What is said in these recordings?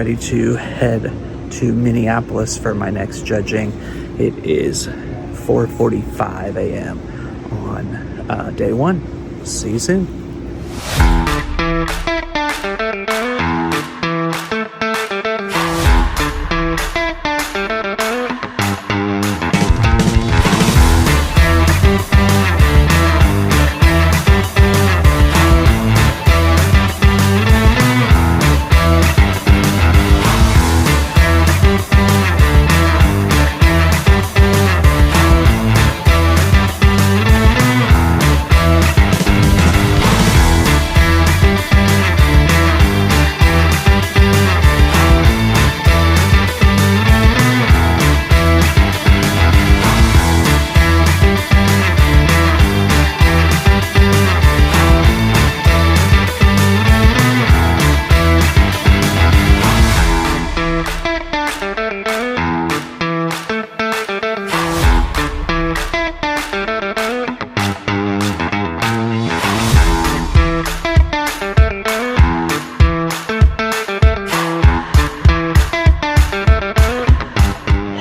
ready to head to Minneapolis for my next judging. It is 4:45 a.m. on day one. See you soon.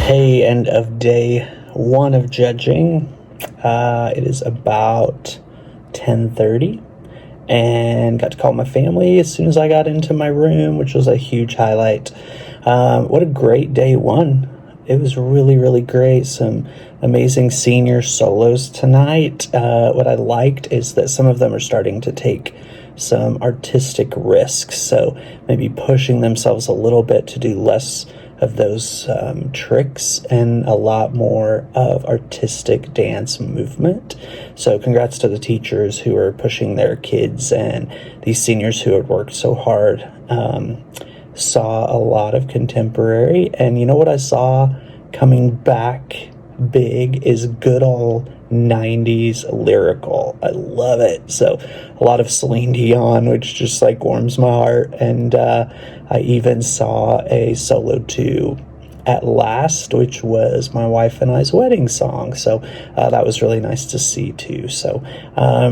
Hey, end of day one of judging. It is about 10:30 and got to call my family as soon as I got into my room, which was a huge highlight. What a great day one. It was really, really great. Some amazing senior solos tonight. What I liked is that some of them are starting to take some artistic risks, so maybe pushing themselves a little bit to do less of those tricks and a lot more of artistic dance movement. So congrats to the teachers who are pushing their kids and these seniors who had worked so hard. Saw a lot of contemporary, and you know what I saw coming back big is good old 90s lyrical. I love it. So a lot of Celine Dion, which just like warms my heart. And I even saw a solo to At Last, which was my wife and I's wedding song. So that was really nice to see too. So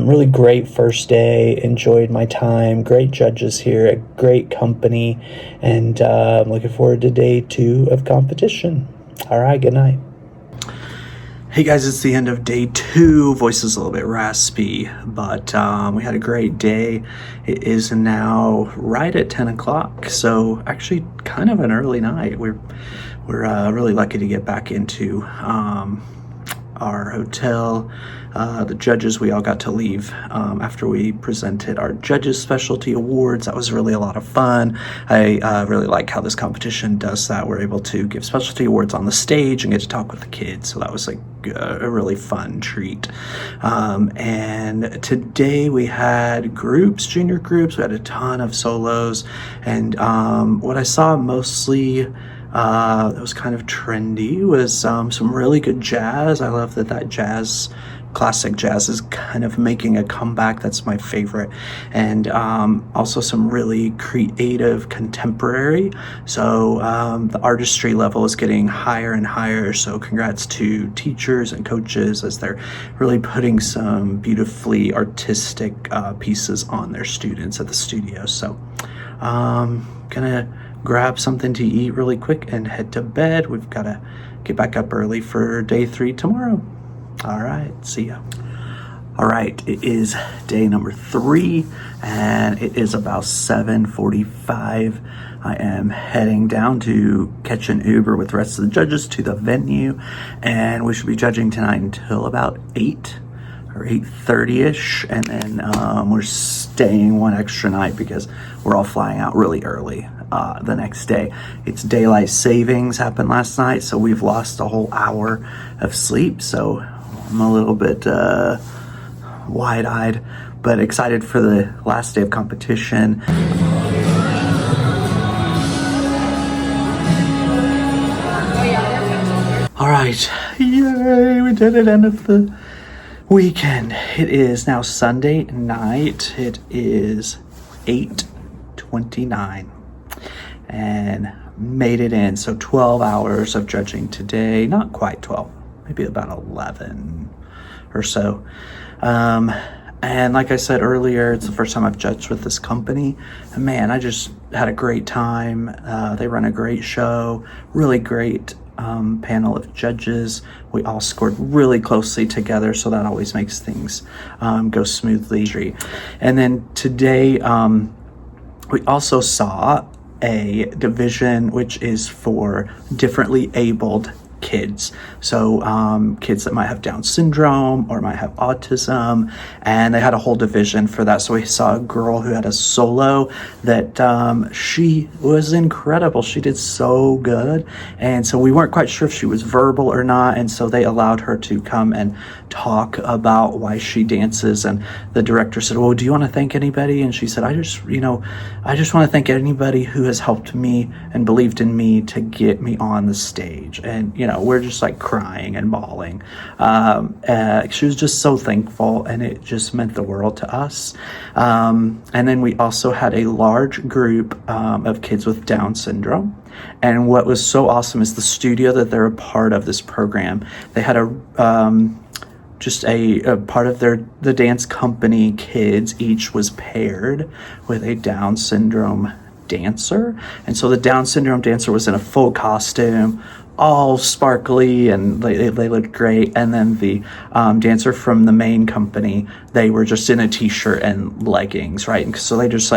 really great first day. Enjoyed my time. Great judges here, a great company. And I'm looking forward to day two of competition. All right, good night. Hey guys, it's the end of day two. Voice is a little bit raspy, but we had a great day. It is now right at 10 o'clock, so actually kind of an early night. We're really lucky to get back into our hotel. The judges, we all got to leave after we presented our judges specialty awards. That was really a lot of fun. I really like how this competition does that. We're able to give specialty awards on the stage and get to talk with the kids. So that was like a really fun treat. And today we had groups, junior groups. We had a ton of solos, and what I saw mostly that was kind of trendy was some really good jazz. I love that classic jazz is kind of making a comeback. That's my favorite. And also some really creative contemporary. So the artistry level is getting higher and higher. So congrats to teachers and coaches as they're really putting some beautifully artistic pieces on their students at the studio. So gonna grab something to eat really quick and head to bed. We've got to get back up early for day 3 tomorrow. All right, see ya. All right, it is day number 3, and it is about 7:45. I am heading down to catch an Uber with the rest of the judges to the venue, and we should be judging tonight until about 8 or 8:30ish, and then we're staying one extra night because we're all flying out really early the next day. It's daylight savings happened last night, so we've lost a whole hour of sleep. So I'm a little bit wide-eyed, but excited for the last day of competition. All right, yay, we did it, end of the weekend. It is now Sunday night. It is 8:29 and made it in. So 12 hours of judging today. Not quite 12, maybe about 11 or so. And like I said earlier, it's the first time I've judged with this company. And man, I just had a great time. They run a great show, really great panel of judges. We all scored really closely together, so that always makes things go smoothly. And then today, we also saw a division which is for differently abled kids. So kids that might have Down syndrome or might have autism, and they had a whole division for that. So we saw a girl who had a solo that she was incredible. She did so good. And so we weren't quite sure if she was verbal or not. And so they allowed her to come and talk about why she dances. And the director said, well, do you want to thank anybody? And she said, I just want to thank anybody who has helped me and believed in me to get me on the stage. And, we're just like crying and bawling. She was just so thankful, and it just meant the world to us. And then we also had a large group of kids with Down syndrome. And what was so awesome is the studio that they're a part of this program. They had a part of the dance company kids each was paired with a Down syndrome dancer. And so the Down syndrome dancer was in a full costume, all sparkly, and they looked great. And then the dancer from the main company, they were just in a t-shirt and leggings, right? And so they just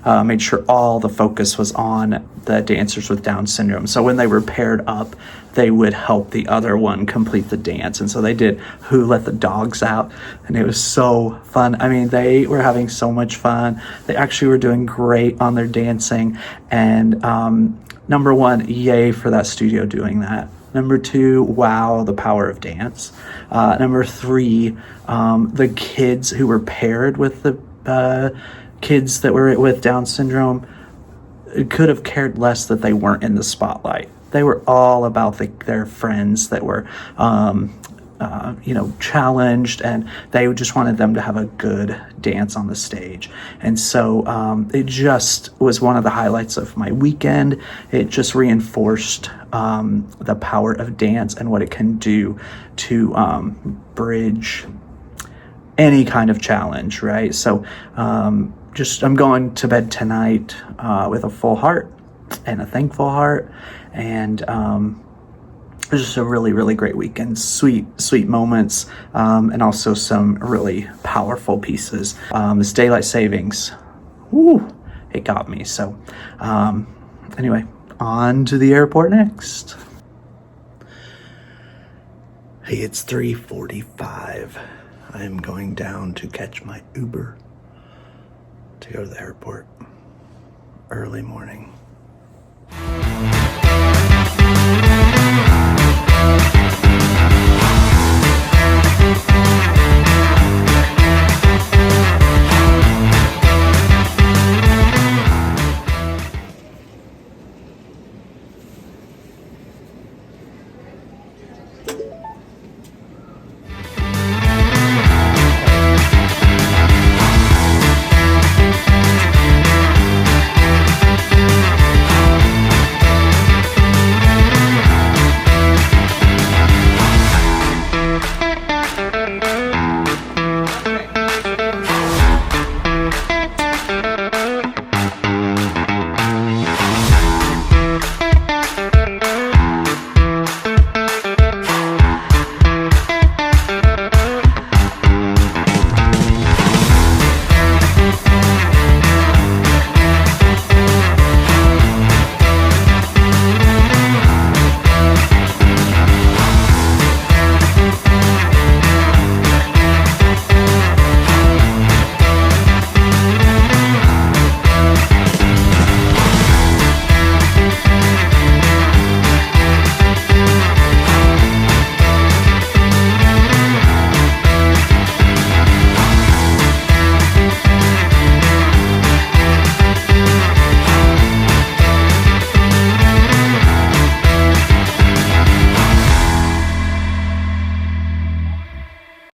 made sure all the focus was on the dancers with Down syndrome. So when they were paired up, they would help the other one complete the dance. And so they did Who Let the Dogs Out, and it was so fun. I mean, they were having so much fun. They actually were doing great on their dancing. And number one, yay for that studio doing that. Number two, wow, the power of dance. Number three, the kids who were paired with the kids that were with Down syndrome could have cared less that they weren't in the spotlight. They were all about their friends that were, challenged, and they just wanted them to have a good dance on the stage. And so it just was one of the highlights of my weekend. It just reinforced the power of dance and what it can do to bridge any kind of challenge, right? So I'm going to bed tonight with a full heart and a thankful heart. And it was just a really, really great weekend. Sweet moments, and also some really powerful pieces. This daylight savings, it got me. So anyway, on to the airport next. Hey, it's 3:45. I am going down to catch my Uber to go to the airport. Early morning.